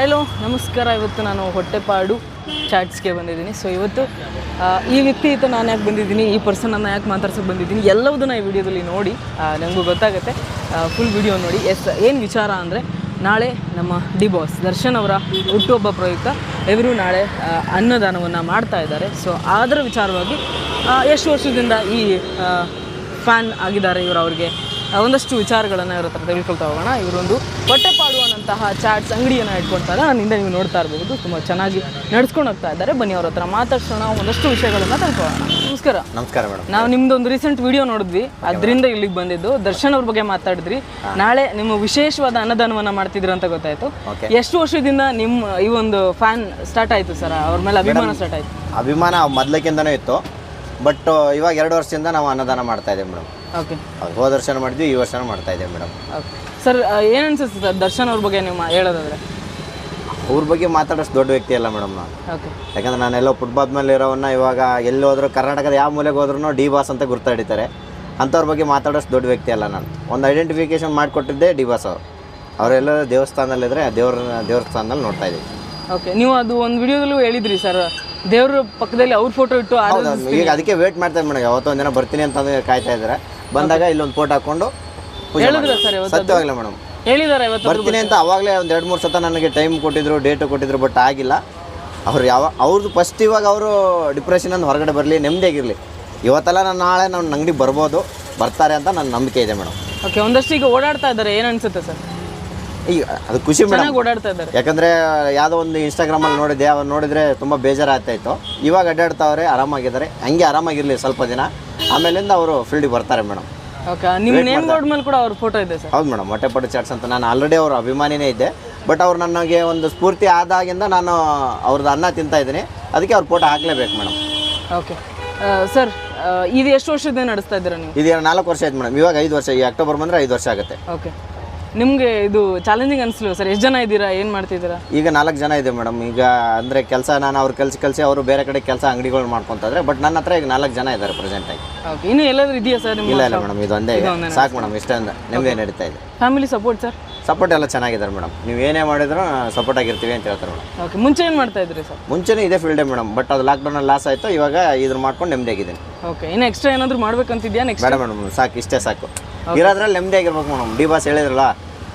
Hello ನಮಸ್ಕಾರ. ಇವತ್ತು ನಾನು ಹೊಟ್ಟೆಪಾಡು ಚಾಟ್ಸ್ಗೆ ಬಂದಿದ್ದೀನಿ. ಸೊ ಇವತ್ತು ಈ ವ್ಯಕ್ತಿ ಇತ್ತು ನಾನು ಯಾಕೆ ಬಂದಿದ್ದೀನಿ, ಈ ಪರ್ಸನನ್ನು ಯಾಕೆ ಮಾತಾಡ್ಸೋಕೆ ಬಂದಿದ್ದೀನಿ ಎಲ್ಲವುದನ್ನು ಈ ವಿಡಿಯೋದಲ್ಲಿ ನೋಡಿ ನನಗೂ ಗೊತ್ತಾಗುತ್ತೆ. ಫುಲ್ ವಿಡಿಯೋ ನೋಡಿ. ಏನು ವಿಚಾರ ಅಂದರೆ, ನಾಳೆ ನಮ್ಮ ಡಿ ಬಾಸ್ ದರ್ಶನ್ ಅವರ ಹುಟ್ಟುಹಬ್ಬ ಪ್ರಯುಕ್ತ ಇವರು ನಾಳೆ ಅನ್ನದಾನವನ್ನು ಮಾಡ್ತಾ ಇದ್ದಾರೆ. ಸೊ ಅದರ ವಿಚಾರವಾಗಿ ಎಷ್ಟು ವರ್ಷದಿಂದ ಈ ಫ್ಯಾನ್ ಆಗಿದ್ದಾರೆ ಇವರು, ಅವ್ರಿಗೆ ಒಂದಷ್ಟು ವಿಚಾರಗಳನ್ನು ಇವ್ರ ಹತ್ರ ತೆಗೆದುಕೊಳ್ತಾ ಹೋಗೋಣ. ಇವರೊಂದು ಹೊಟ್ಟೆಪಾಡು ಅನ್ನಂತಹ ಚಾಟ್ಸ್ ಅಂಗಡಿಯನ್ನು ಇಟ್ಕೊಳ್ತಾರೆ. ನನ್ನಿಂದ ನೀವು ನೋಡ್ತಾ ಇರಬಹುದು, ತುಂಬ ಚೆನ್ನಾಗಿ ನಡ್ಸ್ಕೊಂಡು ಹೋಗ್ತಾ ಇದ್ದಾರೆ. ಬನ್ನಿ ಅವ್ರ ಹತ್ರ ಮಾತಾಡ್ಸೋಣ, ಒಂದಷ್ಟು ವಿಷಯಗಳನ್ನು ತಿಳ್ಕೊಳ್ಳೋಣ. ನಮಸ್ಕಾರ. ನಮಸ್ಕಾರ ಮೇಡಮ್. ನಾವು ನಿಮ್ದೊಂದು ರೀಸೆಂಟ್ ವಿಡಿಯೋ ನೋಡಿದ್ವಿ, ಅದರಿಂದ ಇಲ್ಲಿಗೆ ಬಂದಿದ್ದು. ದರ್ಶನ್ ಅವ್ರ ಬಗ್ಗೆ ಮಾತಾಡಿದ್ರಿ. ನಾಳೆ ನಿಮ್ಮ ವಿಶೇಷವಾದ ಅನ್ನದಾನವನ್ನು ಮಾಡ್ತಿದ್ರು ಅಂತ ಗೊತ್ತಾಯ್ತು. ಎಷ್ಟು ವರ್ಷದಿಂದ ನಿಮ್ಮ ಈ ಒಂದು ಫ್ಯಾನ್ ಸ್ಟಾರ್ಟ್ ಆಯಿತು ಸರ್, ಅವ್ರ ಮೇಲೆ ಅಭಿಮಾನ ಸ್ಟಾರ್ಟ್ ಆಯಿತು? ಅಭಿಮಾನ ಮೊದಲಕ್ಕಿಂತನೂ ಇತ್ತು, ಬಟ್ ಇವಾಗ 2 ವರ್ಷದಿಂದ ನಾವು ಅನ್ನದಾನ ಮಾಡ್ತಾ ಇದ್ದೀವಿ ಮೇಡಮ್. ಓಕೆ. ಹೋದ ವರ್ಷ ಮಾಡಿದ್ವಿ, ಈ ವರ್ಷ ಮಾಡ್ತಾ ಇದ್ದೀವಿ ಮೇಡಮ್. ಓಕೆ ಸರ್, ಏನು ಅನ್ಸುತ್ತೆ ಸರ್ ದರ್ಶನ್ ಅವ್ರ ಬಗ್ಗೆ ನೀವು ಹೇಳೋದಾದ್ರೆ? ಅವ್ರ ಬಗ್ಗೆ ಮಾತಾಡೋಷ್ಟು ದೊಡ್ಡ ವ್ಯಕ್ತಿ ಅಲ್ಲ ಮೇಡಮ್ ನಾನು. ಓಕೆ. ಯಾಕಂದ್ರೆ ನಾನೆಲ್ಲೋ ಫುಟ್ಬಾಲ್ ಮೇಲೆ ಇರೋವನ್ನ ಇವಾಗ ಎಲ್ಲಿ ಹೋದ್ರು, ಕರ್ನಾಟಕದ ಯಾವ ಮೂಲೆಗೆ ಹೋದ್ರೂ ಡಿ ಬಾಸ್ ಅಂತ ಗುರ್ತಾ ಹಿಡಿತಾರೆ. ಅಂಥವ್ರ ಬಗ್ಗೆ ಮಾತಾಡೋಷ್ಟು ದೊಡ್ಡ ವ್ಯಕ್ತಿ ಅಲ್ಲ ನಾನು. ಒಂದು ಐಡೆಂಟಿಫಿಕೇಶನ್ ಮಾಡಿಕೊಟ್ಟಿದ್ದೆ ಡಿ ಬಾಸ್ ಅವರು. ಅವರೆಲ್ಲ ದೇವಸ್ಥಾನದಲ್ಲಿದ್ದರೆ ದೇವ್ರ ಸ್ಥಾನದಲ್ಲಿ ನೋಡ್ತಾ ಇದ್ದೀವಿ. ಓಕೆ. ನೀವು ಅದು ಒಂದು ವಿಡಿಯೋದಲ್ಲೂ ಹೇಳಿದ್ರಿ ಸರ್, ದೇವ್ರ ಪಕ್ಕದಲ್ಲಿ ಅವ್ರ ಫೋಟೋ ಇಟ್ಟು ಈಗ ಅದಕ್ಕೆ ವೇಟ್ ಮಾಡ್ತಾ ಇದ್ದೆ ಮೇಡಮ್. ಯಾವತ್ತೊಂದು ದಿನ ಬರ್ತೀನಿ ಅಂತ ಕಾಯ್ತಾ ಇದ್ದಾರೆ. ಬಂದಾಗ ಇಲ್ಲೊಂದು ಫೋಟೋ ಹಾಕೊಂಡು ಹೇಳಿದ್ರ ಸರ್? ಸತ್ಯವಾಗಲೇ ಮೇಡಮ್ ಹೇಳಿದಾರೆ ಇವತ್ತು ಬರ್ತೀನಿ ಅಂತ. ಅವಾಗಲೇ ಒಂದು 2-3 ಸತ ನನಗೆ ಟೈಮ್ ಕೊಟ್ಟಿದ್ರು, ಡೇಟು ಕೊಟ್ಟಿದ್ರು, ಬಟ್ ಆಗಿಲ್ಲ. ಅವ್ರದ್ದು ಫಸ್ಟ್ ಇವಾಗ ಅವರು ಡಿಪ್ರೆಷನಿಂದ ಹೊರಗಡೆ ಬರಲಿ, ನೆಮ್ಮದಿಯಾಗಿರಲಿ. ಇವತ್ತೆಲ್ಲ ನಾನು ನಾಳೆ ನನ್ನ ಅಂಗಡಿ ಬರ್ತಾರೆ ಅಂತ ನನ್ನ ನಂಬಿಕೆ ಇದೆ ಮೇಡಮ್. ಓಕೆ. ಒಂದಷ್ಟು ಈಗ ಓಡಾಡ್ತಾ ಇದ್ದಾರೆ, ಏನು ಅನ್ಸುತ್ತೆ ಸರ್? ಈಗ ಅದು ಖುಷಿ ಮೇಡಮ್, ಓಡಾಡ್ತಾ ಇದ್ದಾರೆ. ಯಾಕಂದರೆ ಯಾವುದೋ ಒಂದು ಇನ್ಸ್ಟಾಗ್ರಾಮಲ್ಲಿ ನೋಡಿದ್ದೆ, ಅವ್ರು ನೋಡಿದರೆ ತುಂಬ ಬೇಜಾರಾಗ್ತಾಯಿತ್ತು. ಇವಾಗ ಅಡ್ಡಾಡ್ತಾವ್ರೆ, ಆರಾಮಾಗಿದ್ದಾರೆ. ಹಂಗೆ ಆರಾಮಾಗಿರಲಿ ಸ್ವಲ್ಪ ದಿನ, ಆಮೇಲಿಂದ ಅವರು ಫೀಲ್ಡಿಗೆ ಬರ್ತಾರೆ ಮೇಡಮ್. ಓಕೆ. ನಿಮ್ಮ ನೇಮ್ ಬೋರ್ಡ್ ಮೇಲೆ ಕೂಡ ಅವ್ರ ಫೋಟೋ ಇದೆ ಸರ್? ಹೌದು ಮೇಡಮ್, ಹೊಟ್ಟೆಪಾಡು ಚಾಟ್ಸ್ ಅಂತ. ನಾನು ಆಲ್ರೆಡಿ ಅವ್ರ ಅಭಿಮಾನಿನೇ ಇದ್ದೆ, ಬಟ್ ಅವ್ರು ನನಗೆ ಒಂದು ಸ್ಫೂರ್ತಿ ಆದಾಗಿಂದ ನಾನು ಅವ್ರದ್ದು ಅನ್ನ ತಿಂತಾ ಇದ್ದೀನಿ. ಅದಕ್ಕೆ ಅವ್ರ ಫೋಟೋ ಹಾಕಲೇಬೇಕು ಮೇಡಮ್. ಓಕೆ ಸರ್, ಇದು ಎಷ್ಟು ವರ್ಷದಿಂದ ನಡೆಸ್ತಾ ಇದ್ದೀರಾ ನೀವು? ಇದು 4 ವರ್ಷ ಆಯ್ತು ಮೇಡಮ್. ಇವಾಗ 5 ವರ್ಷ, ಈ ಅಕ್ಟೋಬರ್ ಬಂದರೆ 5 ವರ್ಷ ಆಗುತ್ತೆ. ಓಕೆ. ನಿಮಗೆ ಇದು ಚಾಲೆಂಜಿಂಗ್ ಅನಿಸ್ಲಿಲ್ಲ ಸರ್? ಎಷ್ಟು ಜನ ಇದ್ದೀರಾ, ಏನು ಮಾಡ್ತಿದ್ದೀರಾ? ಈಗ 4 ಜನ ಇದೆ ಮೇಡಮ್. ಈಗ ಅಂದರೆ ಕೆಲಸ ನಾನು ಅವ್ರು ಕಲಿಸಿ ಅವರು ಬೇರೆ ಕಡೆ ಕೆಲಸ ಅಂಗಡಿಗಳು ಮಾಡ್ಕೊತಿದ್ರೆ, ಬಟ್ ನನ್ನ ಹತ್ರ ಈಗ 4 ಜನ ಇದ್ದಾರೆ ಪ್ರೆಸೆಂಟಾಗಿ. ಓಕೆ. ಇನ್ನೂ ಎಲ್ಲಾದರೂ ಇದೆಯಾ ಸರ್? ಇಲ್ಲ ಮೇಡಮ್, ಇದು ಒಂದೇ ಸಾಕು ಮೇಡಮ್. ಇಷ್ಟೊಂದು ನಿಮಗೆ ನಡೀತಾ ಇದೆ. Family support sir? ಸಪೋರ್ಟ್ ಎಲ್ಲ ಚೆನ್ನಾಗಿದ್ದಾರೆ ಮೇಡಮ್. ನೀವು ಏನೇ ಮಾಡಿದ್ರು ಸಪೋರ್ಟ್ ಆಗಿರ್ತೀವಿ ಅಂತ ಹೇಳ್ತಾರೆ ಮೇಡಮ್. ಓಕೆ. ಮುಂಚೆ ಏನು ಮಾಡ್ತಾ ಇದ್ರಿ ಸರ್? ಮುಂಚೆನೇ ಇದೇ ಫೀಲ್ಡೇ ಮೇಡಮ್, ಬಟ್ ಅದು ಲಾಕ್ಡೌನಲ್ಲಿ ಲಾಸ್ ಆಯಿತು. ಇವಾಗ ಇದ್ರ ಮಾಡ್ಕೊಂಡು ನೆಮ್ಮದಿಯಾಗಿದ್ದೀನಿ. ಓಕೆ. ಇನ್ನು ಎಕ್ಸ್ಟ್ರಾ ಏನಾದರೂ ಮಾಡ್ಬೇಕಂತಿದ್ಯಾ ನೆಕ್ಸ್ಟ್? ಬೇಡ ಮೇಡಮ್, ಸಾಕು, ಇಷ್ಟೇ ಸಾಕು. ಇರೋದ್ರಲ್ಲಿ ನೆಮ್ಮದಿಯಾಗಿರ್ಬೇಕು ಮೇಡಮ್. ಡಿ ಬಾಸ್ ಹೇಳಿದ್ರಲ್ಲ,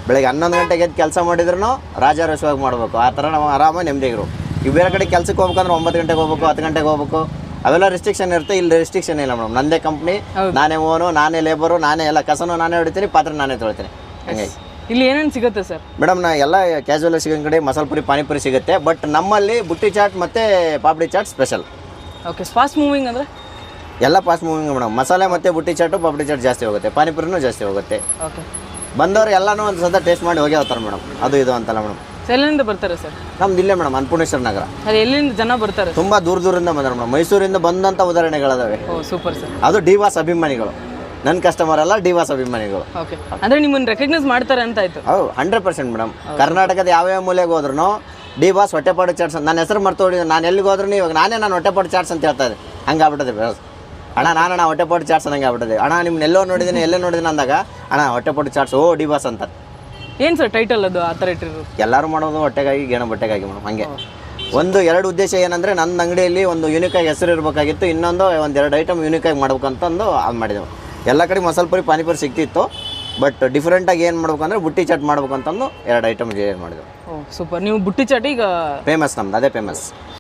ಬೆಳಗ್ಗೆ 11 ಗಂಟೆಗೆ ಎದ್ದು ಕೆಲಸ ಮಾಡಿದ್ರು ರಾಜಾರೋಷವಾಗಿ ಮಾಡಬೇಕು. ಆ ಥರ ನಾವು ಆರಾಮಾಗಿ ನೆಮ್ಮದಿಯಾಗಿರು. ಈಗ ಬೇರೆ ಕಡೆ ಕೆಲಸಕ್ಕೆ ಹೋಗ್ಬೇಕಂದ್ರೆ 9 ಗಂಟೆಗೆ ಹೋಗ್ಬೇಕು, 10 ಗಂಟೆಗೆ ಹೋಗ್ಬೇಕು, ಅವೆಲ್ಲ ರೆಸ್ಟ್ರಿಕ್ಷನ್ ಇರುತ್ತೆ. ಇಲ್ಲಿ ರೆಸ್ಟ್ರಿಕ್ಷನ್ ಇಲ್ಲ ಮೇಡಮ್. ನಂದೇ ಕಂಪ್ನಿ, ನಾನೇ ಓನು, ನಾನೇ ಲೇಬರು, ನಾನೇ ಎಲ್ಲ ಕಸನು ನಾನೇ ಹೊಡಿತೀನಿ, ಪಾತ್ರೆ ನಾನೇ ತೊಳಿತೀನಿ. ಹಂಗಾಗಿ ಇಲ್ಲಿ ಏನೇನು ಸಿಗುತ್ತೆ ಸರ್? ಮೇಡಮ್ ಎಲ್ಲ ಕ್ಯಾಶುವಲ್ ಸಿಗೋ ಕಡೆ ಮಸಾಲೆ ಪುರಿ, ಪಾನಿಪುರಿ ಸಿಗುತ್ತೆ, ಬಟ್ ನಮ್ಮಲ್ಲಿ ಬುಟ್ಟಿ ಚಾಟ್ ಮತ್ತು papdi chaat special. Okay. Fast moving ಅಂದರೆ ಎಲ್ಲ ಫಾಸ್ಟ್ ಮೂವಿಂಗ್ ಮೇಡಮ್. ಮಸಾಲೆ ಮತ್ತು ಬುಟ್ಟಿ ಚಾಟು, ಪಾಪಡಿ ಚಾಟ್ ಜಾಸ್ತಿ ಹೋಗುತ್ತೆ, ಪಾನಿಪುರಿನೂ ಜಾಸ್ತಿ ಹೋಗುತ್ತೆ. ಓಕೆ. ಬಂದವರು ಎಲ್ಲನೂ ಒಂದು ಸದ ಟೇಸ್ಟ್ ಮಾಡಿ ಹೋಗಿ ಹೋಗ್ತಾರೆ ಮೇಡಮ್. ಅದು ಇದು ಅಂತಲ್ಲ ಮೇಡಮ್. ಎಲ್ಲಿಂದ ಬರ್ತಾರೆ ಸರ್? ನಮ್ದು ಇಲ್ಲೇ ಮೇಡಮ್, ಅನ್ನಪೂರ್ಣೇಶ್ವರ ನಗರ. ಅದು ಎಲ್ಲಿಂದ ಜನ ಬರ್ತಾರೆ? ತುಂಬ ದೂರದಿಂದ ಬಂದಾರೆ ಮೇಡಮ್. ಮೈಸೂರಿಂದ ಬಂದಂಥ ಉದಾಹರಣೆಗಳಿದಾವೆ. ಓ ಸೂಪರ್ ಸರ್. ಅದು ಡಿ ಬಾಸ್ ಅಭಿಮಾನಿಗಳು, ನನ್ನ ಕಸ್ಟಮರ್ ಅಲ್ಲ, ಡಿ ಬಾಸ್ ಅಭಿಮಾನಿಗಳು. ಓಕೆ. ಅಂದರೆ ನಿಮ್ಮನ್ನು ರೆಕಗ್ನೈಸ್ ಮಾಡ್ತಾರೆ ಅಂತ ಆಯಿತು? ಹೌದು, 100% ಮೇಡಮ್. ಕರ್ನಾಟಕದ ಯಾವ್ಯಾವ ಮೂಲೆಗೆ ಹೋದ್ರೂ ಡಿ ಬಾಸ್ ಹೊಟ್ಟೆಪಾಡು ಚಾಟ್ಸ್, ನನ್ನ ಹೆಸರು ಮರ್ತೋಡಿ. ನಾನು ಎಲ್ಲಿಗೆ ಹೋದ್ರೂ ಇವಾಗ ನಾನು ಹೊಟ್ಟೆಪಾಡು ಚಾಟ್ಸ್ ಅಂತ ಹೇಳ್ತಾ ಇದ್ದೆ. ಹಂಗೆ ಆಗ್ಬಿಟ್ಟದೆ ಅಣ್ಣ, ನಾನು ಹೊಟ್ಟೆಪಾಡು ಚಾಟ್ಸ್ ಅನ್ನಂಗೆ ಆಗ್ಬಿಟ್ಟದೆ. ಅಣ್ಣ ನಿಮ್ಮನ್ನ ಎಲ್ಲೋ ನೋಡಿದ್ದೀನಿ ಅಂದಾಗ, ಅಣ್ಣ ಹೊಟ್ಟೆಪಾಡು ಚಾಟ್ಸ್, ಓ ಡಿ ಬಾಸ್ ಅಂತ. ಏನು ಸರ್ ಟೈಟಲ್ ಅದು ಆ ಥರ ಇಟ್ಟಿರೋದು? ಎಲ್ಲರೂ ಮಾಡೋದು ಹೊಟ್ಟೆಗಾಗಿ, ಗೇಣ ಬಟ್ಟೆಗಾಗಿ ಮೇಡಮ್. ಹಾಗೆ 2 ಉದ್ದೇಶ ಏನಂದರೆ, ನನ್ನ ಅಂಗಡಿಯಲ್ಲಿ ಒಂದು ಯೂನಿಕಾಗಿ ಹೆಸರು ಇರಬೇಕಾಗಿತ್ತು, ಇನ್ನೊಂದು 1-2 ಐಟಮ್ ಯೂನಿಕಾಗಿ ಮಾಡ್ಬೇಕಂತಂದು ಅದು ಮಾಡಿದೆವು. ಎಲ್ಲ ಕಡೆ ಮಸಾಲೆ ಪುರಿ, ಪಾನಿಪುರಿ ಸಿಗ್ತಿತ್ತು, ಬಟ್ ಡಿಫ್ರೆಂಟಾಗಿ ಏನು ಮಾಡ್ಬೇಕಂದ್ರೆ ಬುಟ್ಟಿ ಚಾಟ್ ಮಾಡ್ಬೇಕಂತಂದು 2 ಐಟಮ್ ಮಾಡಿದೆವು. ಓ ಸೂಪರ್. ನೀವು ಬುಟ್ಟಿ ಚಾಟ್ ಈಗ ಫೇಮಸ್, ನಮ್ದು ಅದೇ ಫೇಮಸ್.